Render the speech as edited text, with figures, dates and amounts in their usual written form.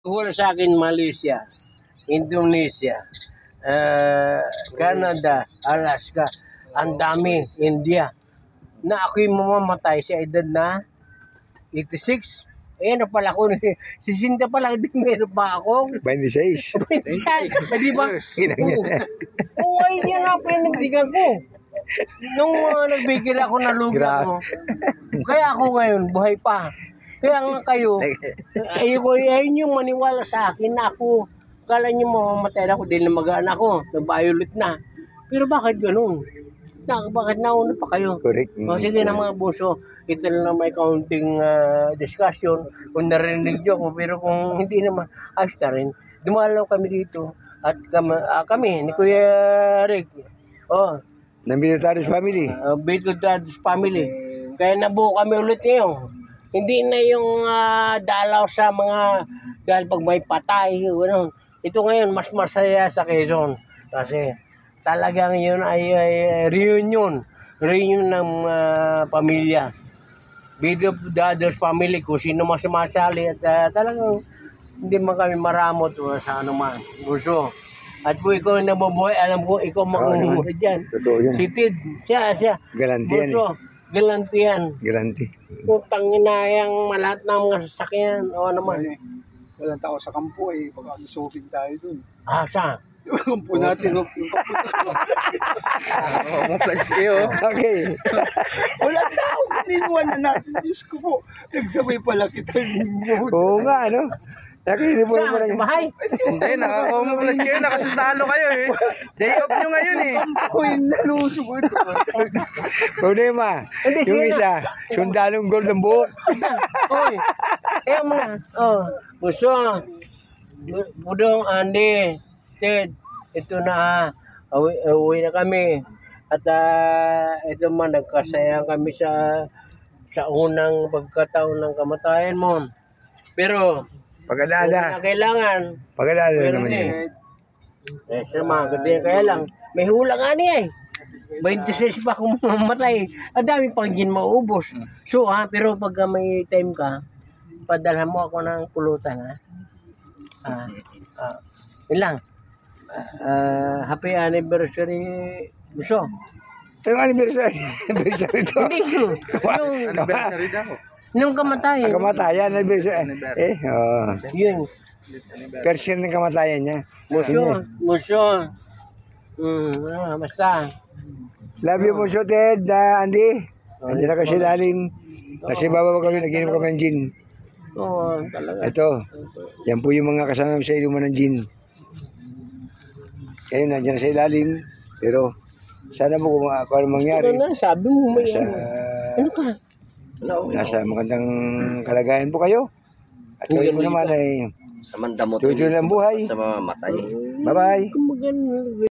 Wala sa akin Malaysia, Indonesia, Canada, Alaska, ang dami, India, na ako'y mamamatay sa edad na 86. Ayan na pala ko, 60 pala, di meron pa ako. 26. Di ba? Oo, ayun yun ang pinagdigan ko. Nung nagbigil ako na lugi ako. Kaya ako ngayon, buhay pa. Kaya nga kayo, ayun yung maniwala sa akin na ako, kala nyo mamamatay na ako dahil na mag-anak ko, nag-violet na. Pero bakit ganun? Bakit nauna pa kayo? Correct. O sige na mga buso, ito na may counting discussion, kung narinig nyo ako, pero kung hindi naman, ayos na rin. Dumalaw kami dito, at kami ni Kuya Rick, ng Militaris family. Bito Dad's family. Kaya nabuo kami ulit ngayon. Hindi na yung dalaw sa mga, dahil pag may patay, gano'n. Ito ngayon, mas masaya sa Quezon. Kasi talagang yun ay reunion. Reunion ng pamilya. Bito Dad's family, kung sino mas sumasali. At talagang hindi man kami maramot sa ano man. Gusto. At kung ikaw nabubuhay, alam ko, ikaw makuha dyan. Totoo yun. Si Tid, siya. Galanti yan. Galanti yan. Garanti. Putang inayang malat ng mga sasakyan. O naman. Walang tao sa kampo eh. Baka masubing tayo dun. Sa? Yung kampo natin. Okay. Walang tao. Kaninuan na natin. Diyos ko po. Nagsabay pala kita. Oo nga, ano? Nakinibuhay mo Sa lang. bahay? Hindi, nakakumuplas kayo, nakasundalo kayo eh. Day off nyo ngayon eh. Kampo yung nalusog ito. Problema. Hindi, Yung sino? isa, sundalong gold ng buhok. Oy. Kaya mo na. Gusto. Budong, Andy, Ted. Ito na. Uwi na kami. At ito man, nagkasayang kami sa unang pagkataon ng kamatayan mo. Pero, Pag-alala. na kailangan. Pag-alala Pero naman yun. Sama, kaya lang. May hula nga niya eh. 26 pa kung mamatay. Ang dami pang gin maubos. So pero pag may time ka, padalhan mo ako ng pulutan ha. Yun lang. Happy anniversary, Buso. Yung anniversary. Anniversary to. Hindi yung Anniversary daw. nung kamatayan. Kamatayan. Anniversary. Oo. Yun. Person ng kamatayan niya. Buso. Basta. Love you po, Ted, Andy. Andiyan na kasi lalim. Kasi bababa kami, nag-inom kami ng gin. Oo, talaga. Ito, yan po yung mga kasama sa inuman ng gin. Kayo nandiyan sa ilalim, pero sana mo kung ano mangyari. Ano na, sabi mo may Sa, ano ka? nasa magandang kalagayan po kayo. At kayo po naman ay sa mandamot tuloy-tuloy ng buhay. sa mga matay. Bye-bye. Kumbaga,